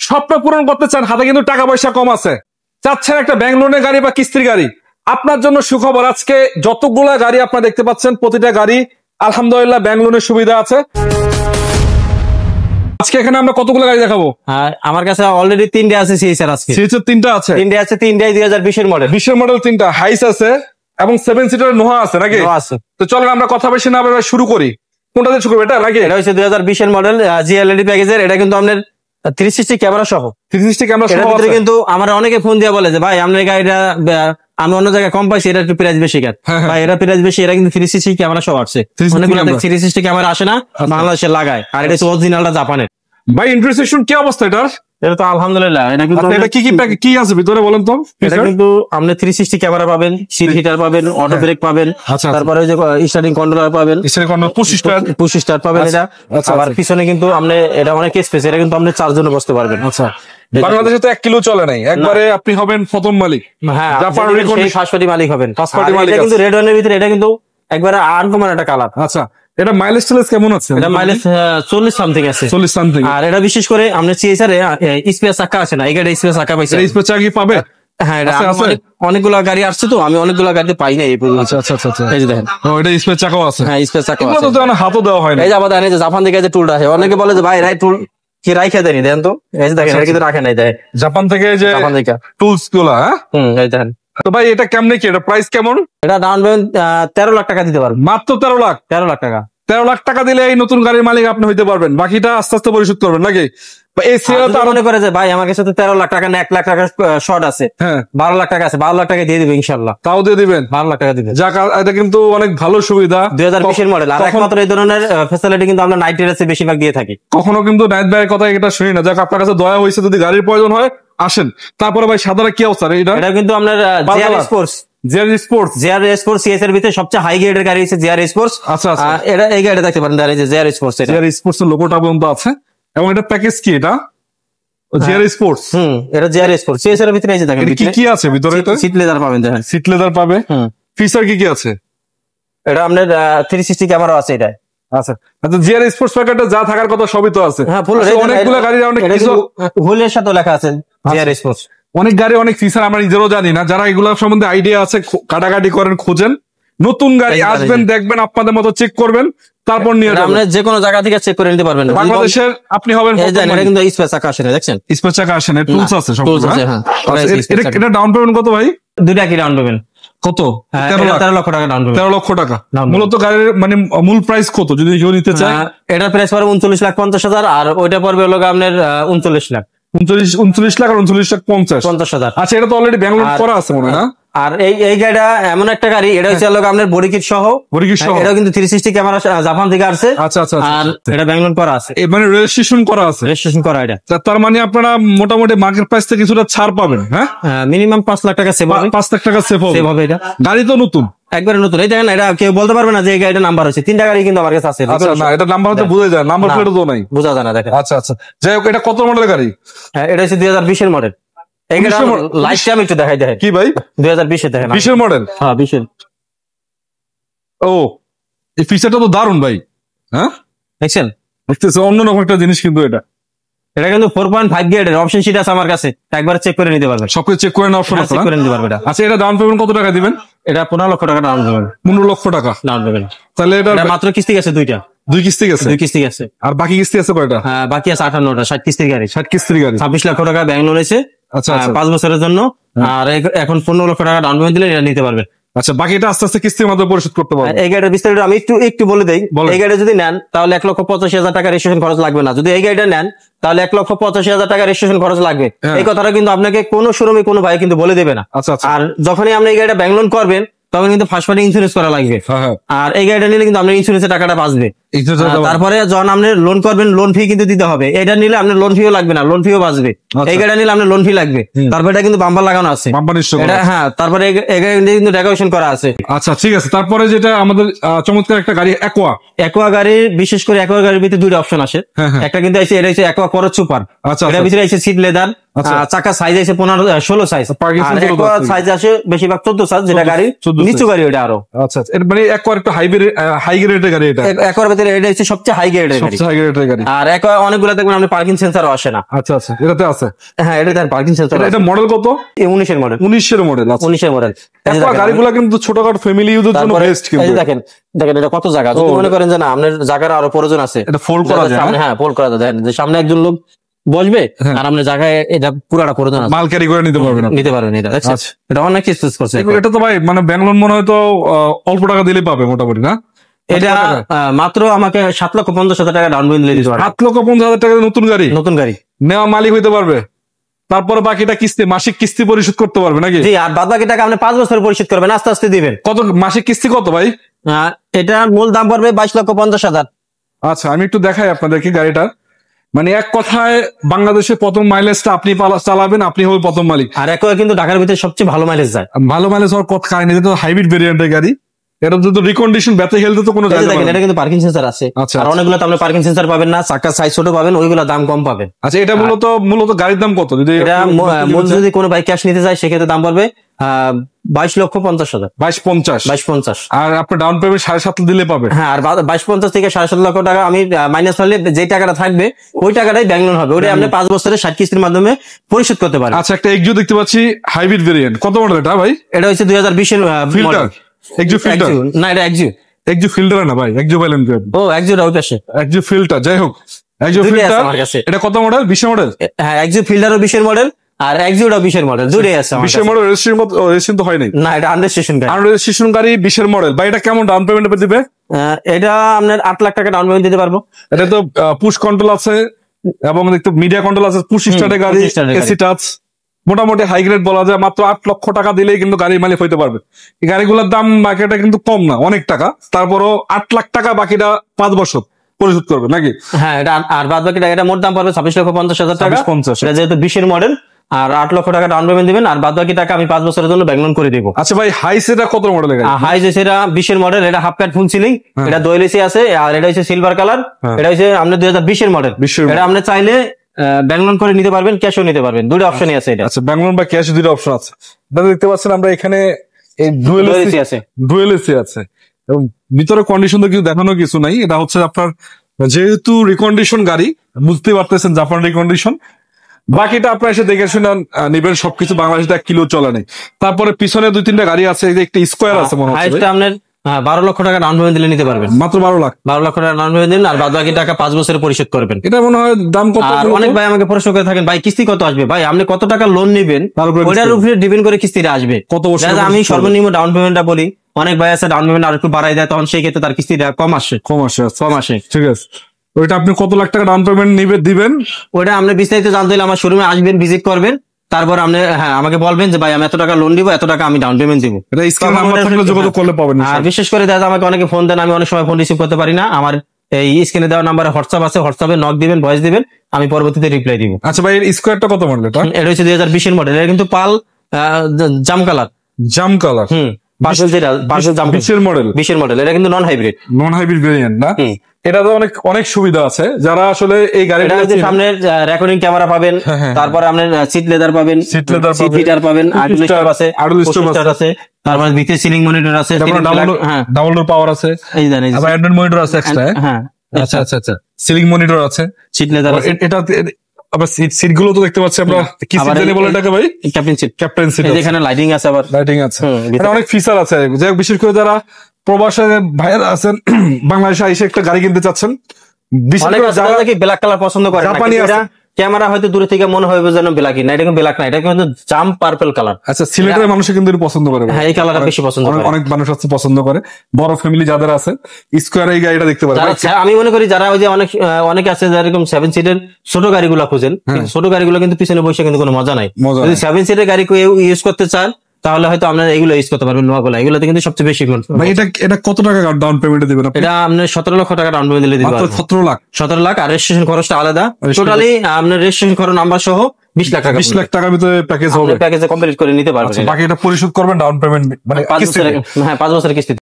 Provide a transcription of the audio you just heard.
স্বপ্ন পূরণ করতে চান, হাতে কিন্তু টাকা পয়সা কম আছে, চাচ্ছেন একটা ব্যাংক লোনের গাড়ি বা কিস্তির গাড়ি, আপনার জন্য সুখবর। আজকে যতগুলা গাড়ি আপনারা দেখতে পাচ্ছেন, প্রতিটা গাড়ি আলহামদুলিল্লাহ ব্যাংক লোনের সুবিধা আছে। আজকে এখানে আমরা কতগুলো গাড়ি দেখাবো? আমার কাছে অলরেডি 3টে আছে সিএসআর। আজকে সিএসআর 3টা আছে। 3টে আছে, 3টাই 2020 এর মডেল। 20 মডেল 3টা হাইস আছে এবং 7 সিটার নোহা আছে নাকি? আছে। তো চলেন আমরা কথা বেশি না বলে শুরু করি। কোনটা দিয়ে শুরু করব? এটা নাকি? এটা হচ্ছে 2020 এর মডেল জিএলইডি প্যাকেজের। এটা কিন্তু আপনার 360 ক্যামেরা সহ। 360 ক্যামেরা সহ আছে। কিন্তু আমার অনেকে ফোন দিয়ে বলে যে ভাই আপনার গাড়িটা আমি অন্য জায়গায় কম পাইছি, এটা একটু প্রাইস বেশি কেন? ভাই এটা প্রাইস বেশি, এটা কিন্তু 360 ক্যামেরা সহ আসছে। অনেকগুলো 360 ক্যামেরা আসে না, বাংলাদেশে লাগায়, আর এটা অরিজিনালটা জাপানের। ভাই ইন্টারসেকশন কি অবস্থা এটার? এটা তো আলহামদুলিল্লাহ। এটা কিন্তু এটা কি আছে ভিতরে বলেন তো? এটা কিন্তু আপনি 360 ক্যামেরা পাবেন, সিট হিটার পাবেন, অটো ব্রেক পাবেন, তারপরে ওই যে স্টার্টিং কন্ট্রোলার পাবেন, স্টার্টিং কন্ট্রোল পুশ স্টার্ট পাবেন। এটা আবার পিছনে কিন্তু আপনি এটা অনেক স্পেস, এটা কিন্তু আপনি চারজনে বসতে পারবেন। আচ্ছা, বাংলাদেশে তো 1 কিলো চলে নাই, একবারে আপনি হবেন প্রথম মালিক। হ্যাঁ, জাপান ফার্স্ট মালিক হবেন। এটা কিন্তু রেড ওয়ানের ভিতরে, এটা কিন্তু একবারে আনকমন একটা কালার। আচ্ছা, এটা মাইলেজ কেমন আছে? এটা মাইলেজ 40 সামথিং আছে। 40 সামথিং। আর এটা বিশেষ করে আমরা সিএসআর স্পেস চাকা আছে না, এই গাড়ি স্পেস চাকা পাইছে। স্পেস চাকা কি পাবে? হ্যাঁ, এটা অনেকগুলো গাড়ি আসছে তো, আমি অনেকগুলো গাড়ি পাই না এই পর্যন্ত। আচ্ছা আচ্ছা আচ্ছা, এই যে দেখেন, এটা স্পেস চাকাও আছে। হ্যাঁ, স্পেস চাকা আছে। এগুলো তো হাতও দেওয়া হয় না। এই যে আবার দেখেন, যে জাপান থেকে যে টুলটা আছে, অনেকে বলে যে ভাই রাই টুল কি রাইখা দেনি, দেন তো। এই যে দেখেন, এটা কিন্তু রাখে নাই। দেয় জাপান থেকে, যে জাপান থেকে টুলস গুলা। এই দেখেন। তো ভাই এটা কেমনে কি, এটা প্রাইস কেমন? এটা ডাউন পেমেন্ট 13 লাখ টাকা দিতে পারবেন। মাত্র 13 লাখ? 13 লাখ টাকা। 13 লাখ টাকা দিলে এই নতুন গাড়ির মালিক আপনি হইতে পারবেন, বাকিটা আস্তে আস্তে পরিশোধ করবেন নাকি? এই সিরিয়ালটা মনে করে যে ভাই আমার কাছে তো 13 লাখ টাকা না, 1 লাখ টাকা শর্ট আছে, 12 লাখ টাকা আছে, 12 লাখ টাকা দিয়ে দিবে ইনশাআল্লাহ। তাও দিয়ে দিবেন? 12 লাখ টাকা দিবে। যাক, এটা কিন্তু অনেক ভালো সুবিধা। 2020 এর মডেল। আর একমাত্র এই ধরনের ফ্যাসিলিটি কিন্তু আমরা নাইট রাইডে বেশিরভাগ দিয়ে থাকি। কখনো কিন্তু নাইট বাইরের কথা এটা শুনি না। যাক, আপনার কাছে দয়া হয়েছে, যদি গাড়ির প্রয়োজন হয় আসেন। তারপরে ভাই সাদারা কি অবস্থা? এটা কিন্তু আপনার GR sports. GR sports CS এর ভিতরে সবচেয়ে হাই গ্রেডের গাড়ি হচ্ছে জিআর স্পোর্টস। আচ্ছা আচ্ছা, এটা এই গাড়িটা দেখতে পারেন, দাঁড়িয়ে জিআর স্পোর্টস। জিআর স্পোর্টস এর লোগোটা পর্যন্ত আছে। এবং এটা প্যাকেজ কি? এটা জিআর স্পোর্টস। এটা জিআর স্পোর্টস সিএস এর ভিতরে। এই যে দেখেন কি কি আছে ভিতরে? এটা সিট লেদার পাবেন, দেখেন সিট লেদার পাবে। ফিচার কি কি আছে? এটা আপনার 360 ক্যামেরা আছে এটা। আচ্ছা আচ্ছা, জিআর স্পোর্টস প্যাকেটে যা থাকার কথা সবই তো আছে। হ্যাঁ, অনেকগুলো গাড়ি, অনেক কিছু হুলের সাথে লেখা আছে জিআর স্পোর্টস। অনেক গাড়ি, অনেক ফিচার আমরা নিজেরও জানি না। যারা এগুলো সম্বন্ধে আইডিয়া আছে, কাটাকাটি করেন, খোঁজেন। নতুন গাড়ি আসবেন, দেখবেন, আপনাদের মতো চেক করবেন, তারপর নিয়ে যাবেন। আপনি যে কোনো জায়গা থেকে চেক করে নিতে পারবেন। বাংলাদেশের আপনি হবেন। এটা কিন্তু স্পেস চাকা আসে না, দেখছেন? স্পেস চাকা আসে না, টুলস আছে সব। এটা ডাউন পেমেন্ট কত ভাই? দুইটা কি ডাউন পেমেন্ট? কত? 13 লক্ষ টাকা ডাউন পেমেন্ট। 13 লক্ষ টাকা মূলত গাড়ির মানে মূল প্রাইস কত যদি কেউ নিতে চায়? এটার প্রাইস পড়বে 39,50,000, আর ওইটা পড়বে হলো আপনার 39 লাখ। 39 লাখ আর 39,50,000। আচ্ছা, এটা তো অলরেডি ব্যাংলোর করা আছে মনে হয় না? আর এই গাড়িটা এমন একটা গাড়ি, এটা হচ্ছে আপনার বডি কিট সহ। এটা কিন্তু 360 ক্যামেরা জাপান থেকে আসছে। আচ্ছা আচ্ছা, আর এটা ব্যাংলোর করা আছে, মানে রেজিস্ট্রেশন করা আছে। রেজিস্ট্রেশন করা এটা। তার মানে আপনারা মোটামুটি মার্কেট প্রাইস থেকে কিছুটা ছাড় পাবেন। হ্যাঁ, মিনিমাম 5 লাখ টাকা সেভ হবে। 5 লাখ টাকা সেভ হবে। এটা গাড়ি তো নতুন, একবারে নতুন। এই দেখেন, এটা কেউ বলতে পারবে না যে এই গাড়িটা নাম্বার হচ্ছে। 3টা গাড়ি কিন্তু আমার কাছে আছে। আচ্ছা, না এটা নাম্বার হতে বোঝা যায়, নাম্বার প্লেটও তো নাই, বোঝা যায় না। দেখেন। আচ্ছা আচ্ছা, যাই হোক, এটা কত মডেলের গাড়ি? এটা হচ্ছে 2020 এর মডেল। এই গাড়িটা লাইফ টাইম একটু দেখাই। দেখেন কি ভাই? 2020 এর দেখেন। 20 এর মডেল? হ্যাঁ, 20 এর। ও, এই ফিচারটা তো দারুণ ভাই। হ্যাঁ, দেখছেন? দেখতেছে অন্যরকম একটা জিনিস কিন্তু এটা কিন্তু 4.5 গ্রেডের অপশন শীট আছে আমার কাছে, একবার চেক করে নিতে পারবেন। সবকিছু চেক করে নেওয়ার অপশন আছে, চেক করে নিতে পারবেন। আচ্ছা, এটা ডাউন পেমেন্ট কত টাকা দিবেন? এটা 15 লক্ষ টাকা ডাউন পেমেন্ট। 15 লক্ষ টাকা ডাউন পেমেন্ট। তাহলে এটা মাত্র কিস্তি আছে দুইটা। 2 কিস্তি আছে? 2 কিস্তি আছে। আর বাকি কিস্তি আছে কয়টা? হ্যাঁ, বাকি আছে 58টা। 60 কিস্তির গাড়ি। 60 কিস্তির গাড়ি। 26 লক্ষ টাকা ব্যাংক লোন আছে। আচ্ছা, 5 বছরের জন্য। আর এখন 15 লক্ষ টাকা ডাউন পেমেন্ট দিলে এটা নিতে পারবেন। আচ্ছা, বাকিটা আস্তে আস্তে কিস্তির মাধ্যমে পরিশোধ করতে পারবেন। এই গাড়ির বিস্তারিত আমি একটু বলে দেই। এই গাড়ি যদি নেন তাহলে 1,85,000 টাকা রেজিস্ট্রেশন খরচ লাগবে না। যদি এই গাড়িটা নেন তাহলে 1,85,000 টাকা রেজিস্ট্রেশন খরচ লাগবে। এই কথাটা কিন্তু আপনাকে কোনো শোরুমে কোনো ভাই কিন্তু বলে দেবে না। আচ্ছা, আর যখনই আপনি এই গাড়িটা ব্যাংক লোন করবেন তখন কিন্তু ফার্স্ট পার্টি ইন্স্যুরেন্স করা লাগবে। আর এই গাড়িটা নিলে কিন্তু আপনার ইন্স্যুরেন্সের টাকাটা বাঁচবে। তারপরে যখন আপনি লোন করবেন লোন ফি কিন্তু দিতে হবে। এটা নিলে আপনার লোন ফিও লাগবে না, লোন ফিও বাঁচবে। এই গাড়িটা নিলে আপনার লোন ফি লাগবে। তারপরে এটা কিন্তু বাম্পার লাগানো আছে। হ্যাঁ, তারপরে কিন্তু ডেকোরেশন করা আছে। আচ্ছা, ঠিক আছে। তারপরে যেটা আমাদের চমৎকার একটা গাড়ি অ্যাকোয়া গাড়ির, বিশেষ করে অ্যাকোয়া গাড়ির ভিতরে 2টা অপশন আসে। একটা কিন্তু এটা হচ্ছে অ্যাকোয়া করজ সুপার। এটার ভিতরে আছে সিট লেদার, চাকা সাইজ আছে 16 সাইজ, সাইজ আছে বেশিরভাগ 14 সাইজ, যেটা গাড়ি নিচু গাড়ি ওটা আরো। আচ্ছা মানে একবার একটু হাই গ্রেডের গাড়ি, এটা একবার ভিতরে এটা হচ্ছে সবচেয়ে হাই গ্রেডের গাড়ি। আর একবার অনেকগুলো দেখবেন আপনি পার্কিং সেন্সরও আসে না। আচ্ছা এটাতে আছে, হ্যাঁ এটাতে পার্কিং সেন্সর। এটা মডেল কত? 19 এর মডেল। 19 এর মডেল। 19 এর মডেল। গাড়িগুলো কিন্তু ছোটখাটো ফ্যামিলি ইউজের জন্য বেস্ট। কিন্তু দেখেন এটা কত জায়গা, যদি মনে করেন যে না আপনার জায়গার আরো প্রয়োজন আছে, এটা ফোল্ড করা যায়। হ্যাঁ ফোল্ড করা যায়, দেখেন যে সামনে একজন লোক বসবে আর আপনার জায়গায় এটা পুরাটা প্রয়োজন আছে, মাল ক্যারি করে নিতে পারবেন। এটা এটা অনেক স্পেস করছে। এটা তো ভাই মানে ব্যাঙ্গালোর মনে হয় তো অল্প টাকা দিলেই পাবে মোটামুটি, না? এটা মাত্র আমাকে 7,50,000 টাকা ডাউন পেমেন্ট দিলে দিতে পারবে। 7,50,000 টাকা নতুন গাড়ি নেওয়া মালিক হইতে পারবে। তারপরে বাকিটা কিস্তি, মাসিক কিস্তি পরিশোধ করতে পারবে নাকি? জি, আর বাদ বাকি টাকা আপনি 5 বছর পরিশোধ করবেন, আস্তে আস্তে দিবেন। কত মাসিক কিস্তি কত ভাই? এটা মূল দাম পড়বে 22,50,000। আচ্ছা আমি একটু দেখাই আপনাদেরকে গাড়িটা। মানে এক কথায় বাংলাদেশে প্রথম মাইলেজটা আপনি চালাবেন, আপনি হবে প্রথম মালিক। আর একবার কিন্তু ঢাকার ভিতরে সবচেয়ে ভালো মাইলেজ যায়। ভালো মাইলেজ হওয়ার কথা কাহিনী, তো হাইব্রিড ভেরিয়েন্টের গাড়ি, এটা যদি রিকন্ডিশন ব্যাটারি হেলথে তো কোনো জায়গা পাবেন। এটা কিন্তু পার্কিং সেন্সর আছে। আচ্ছা, আর অনেকগুলো তো আপনি পার্কিং সেন্সর পাবেন না, চাকা সাইজ ছোট পাবেন, ওইগুলো দাম কম পাবেন। আচ্ছা এটা মূলত গাড়ির দাম কত? যদি এটা যদি কোনো বাইক ক্যাশ নিতে যায় সেক্ষেত্রে দাম পড়বে 22,50,000। 22,50। আর আপনি ডাউন পেমেন্ট 7.5 দিলে পাবে। হ্যাঁ, আর 22,50 থেকে 7.5 লক্ষ টাকা আমি মাইনাস হলে যে টাকাটা থাকবে ওই টাকাটাই ব্যাংক লোন হবে, ওটা আপনি 5 বছরের 60 কিস্তির মাধ্যমে পরিশোধ করতে পারেন। আচ্ছা একটা এক্সিও দেখতে পাচ্ছি হাইব্রিড ভেরিয়েন্ট, কত মডেল এটা ভাই? এটা হচ্ছে 2020 এর ফিল্টার। এক্সিও ফিল্টার না, এটা এক্সিও ফিল্টার না ভাই, এক্সিও পাইলেন। ও এক্সিওটা ওই পাশে, এক্সিও ফিল্টার। যাই হোক, এক্সিও ফিল্টার এটা কত মডেল? 20 মডেল। হ্যাঁ, এক্সিও ফিল্টারও 20 এর মডেল আর এক্সিওটাও 20 এর মডেল, দুটোই আছে। 20 এর মডেল রেজিস্ট্রেশন তো হয় নাই? না, এটা আনরেজিস্ট্রেশন গাড়ি। আনরেজিস্ট্রেশন গাড়ি 20 এর মডেল। ভাই এটা কেমন ডাউন পেমেন্ট দিবে? এটা আপনার 8 লাখ টাকা ডাউন পেমেন্ট দিতে পারবো। এটা তো পুশ কন্ট্রোল আছে এবং দেখতে মিডিয়া কন্ট্রোল আছে, পুশ স্টার্টের গাড়ি, এসি টাচ, মোটামুটি হাই গ্রেড বলা যায়। মাত্র 8 লক্ষ টাকা দিলেই কিন্তু গাড়ির মালিক হইতে পারবে। এই গাড়িগুলোর দাম বাকিটা কিন্তু কম না, অনেক টাকা। তারপরও 8 লাখ টাকা, বাকিটা 5 বছর পরিশোধ করবে নাকি? হ্যাঁ, এটা আর বাদ বাকি টাকা, এটা মোট দাম পড়বে 26,50,000 টাকা। এটা যেহেতু 20 এর মডেল, আর 8 লক্ষ টাকা ডাউন পেমেন্ট দিবেন, আর বাদ বাকি টাকা আমি 5 বছরের জন্য ব্যাংক লোন করে দিব। আচ্ছা ভাই হাইস এটা কত মডেল? হাইস এটা 20 এর মডেল, এটা হাফ কাট ফুল সিলিং, এটা দোয়েল এসি আছে, আর এটা হচ্ছে সিলভার কালার। এটা হচ্ছে আপনার 2020 এর মডেল। এটা আপনি চাইলে ব্যাংক লোন করে নিতে পারবেন, ক্যাশও নিতে পারবেন, দুটো অপশনই আছে এটা। আচ্ছা ব্যাংক লোন বা ক্যাশ দুটো অপশন আছে। এটা দেখতে পাচ্ছেন আমরা এখানে এই ডুয়েল এসি আছে, ডুয়েল এসি আছে এবং ভিতরে কন্ডিশন তো কিছু দেখানো কিছু নাই। এটা হচ্ছে আপনার যেহেতু রিকন্ডিশন গাড়ি, বুঝতে পারতেছেন জাপান রিকন্ডিশন। বাকিটা আপনার এসে দেখে শুনে নিবেন, সবকিছু বাংলাদেশে 1 কিলো চলে নেই। তারপরে পিছনে 2-3টা গাড়ি আছে, এই যে একটা স্কোয়ার আছে মনে হচ্ছে। আপনার 12 লক্ষ টাকা ডাউন পেমেন্ট দিলে নিতে পারবেন, মাত্র 12 লক্ষ টাকা ডাউন পেমেন্ট দিন, আর বাদ বাকি টাকা 5 বছরে পরিশোধ করবেন। এটা মনে হয় দাম কত? আর অনেক ভাই আমাকে প্রশ্ন করে থাকেন, ভাই কিস্তি কত আসবে? ভাই আপনি কত টাকা লোন নেবেন ওটার উপরে ডিপেন্ড করে কিস্তিটা আসবে। কত বছর? আমি সর্বনিম্ন ডাউন পেমেন্টটা বলি, অনেক ভাই আছে ডাউন পেমেন্ট আর একটু বাড়াই দেয়, তখন সেই ক্ষেত্রে তার কিস্তিটা কম আসে। ঠিক আছে, ওইটা আপনি কত লাখ টাকা ডাউন পেমেন্ট দিবেন? ওইটা আপনি বিস্তারিত জানতে হলে আমার শোরুমে আসবেন, ভিজিট করবেন, তারপর আপনি আমাকে বলবেন যে ভাই আমি এত টাকা লোন দিব, এত টাকা আমি ডাউন পেমেন্ট দিব। এটা স্ক্রিনে নাম্বার থাকলে যোগাযোগ করলে পাবেন। আর বিশেষ করে দাদা আমাকে অনেকে ফোন দেন, আমি অনেক সময় ফোন রিসিভ করতে পারি না। আমার এই স্ক্রিনে দেওয়া নাম্বারে হোয়াটসঅ্যাপ আছে, হোয়াটসঅ্যাপে নক দিবেন, ভয়েস দিবেন, আমি পরবর্তীতে রিপ্লাই দিব। আচ্ছা ভাই এর স্কোয়ারটা কত মডেল? এটা হচ্ছে 2020 এর মডেল। এটা কিন্তু পাল জাম কালার। পার্সেল যেটা পার্সেল জাম 20 এর মডেল। এটা কিন্তু নন হাইব্রিড ভেরিয়েন্ট না? এটা তো অনেক সুবিধা আছে যারা আসলে এই গাড়িটা, সামনে রেকর্ডিং ক্যামেরা পাবেন, তারপরে আপনি সিট লেদার পাবেন, সিট হিটার পাবেন, আইডল আছে, তারপরে ভিতরে সিলিং মনিটর আছে, ডাবল ডোর পাওয়ার আছে, এই জানেন আবার অ্যান্ড্রয়েড মনিটর আছে এক্সট্রা। হ্যাঁ আচ্ছা সিলিং মনিটর আছে, সিট লেদার আছে। এটা আবার সিট গুলো তো দেখতে পাচ্ছি আমরা, কি সিট জানি বলে এটাকে ভাই? Captain seat. এখানে লাইটিং আছে, আবার লাইটিং আছে, এটা অনেক ফিচার আছে। বিশেষ করে যারা প্রবাসে ভাইয়েরা আছেন, বাংলাদেশে এসে একটা গাড়ি কিনতে চাচ্ছেন, বিশেষ করে যারা ব্ল্যাক কালার পছন্দ করে, জাপানি ক্যামেরা হয়তো দূরে থেকে মনে হবে যেন ব্ল্যাক, না এটা কিন্তু ব্ল্যাক না, এটা কিন্তু জাম পার্পল কালার। আচ্ছা সিলেটের মানুষ কিন্তু পছন্দ করে। হ্যাঁ, এই কালারটা বেশি পছন্দ করে, অনেক মানুষ আছে পছন্দ করে। বড় ফ্যামিলি যাদের আছে স্কোয়ার এই গাড়িটা দেখতে পারে। আমি মনে করি যারা ওই যে অনেকে আছে যারা এরকম 7 সিটের ছোট গাড়িগুলো খুঁজেন, ছোট গাড়িগুলো কিন্তু পিছনে বসে কিন্তু কোনো মজা নাই। যদি 7 সিটের গাড়ি কেউ ইউজ করতে চান তাহলে হয়তো আপনারা এগুলো ইউজ করতে পারবেন, নোয়াগুলো এগুলোতে কিন্তু সবচেয়ে বেশি। এটা কত টাকা ডাউন পেমেন্ট দিবেন? এটা আপনার 17 লক্ষ টাকা ডাউন পেমেন্ট দিলে দিতে পারবেন। 17 লাখ, আর রেজিস্ট্রেশন খরচটা আলাদা। টোটালি আপনার রেজিস্ট্রেশন খরচ নাম্বার সহ 20 লাখ টাকা। 20 লাখ টাকার ভিতরে প্যাকেজ হবে, প্যাকেজে কমপ্লিট করে নিতে পারবেন। বাকি এটা পরিশোধ করবেন ডাউন পেমেন্ট, মানে 5 বছরের কিস্তি।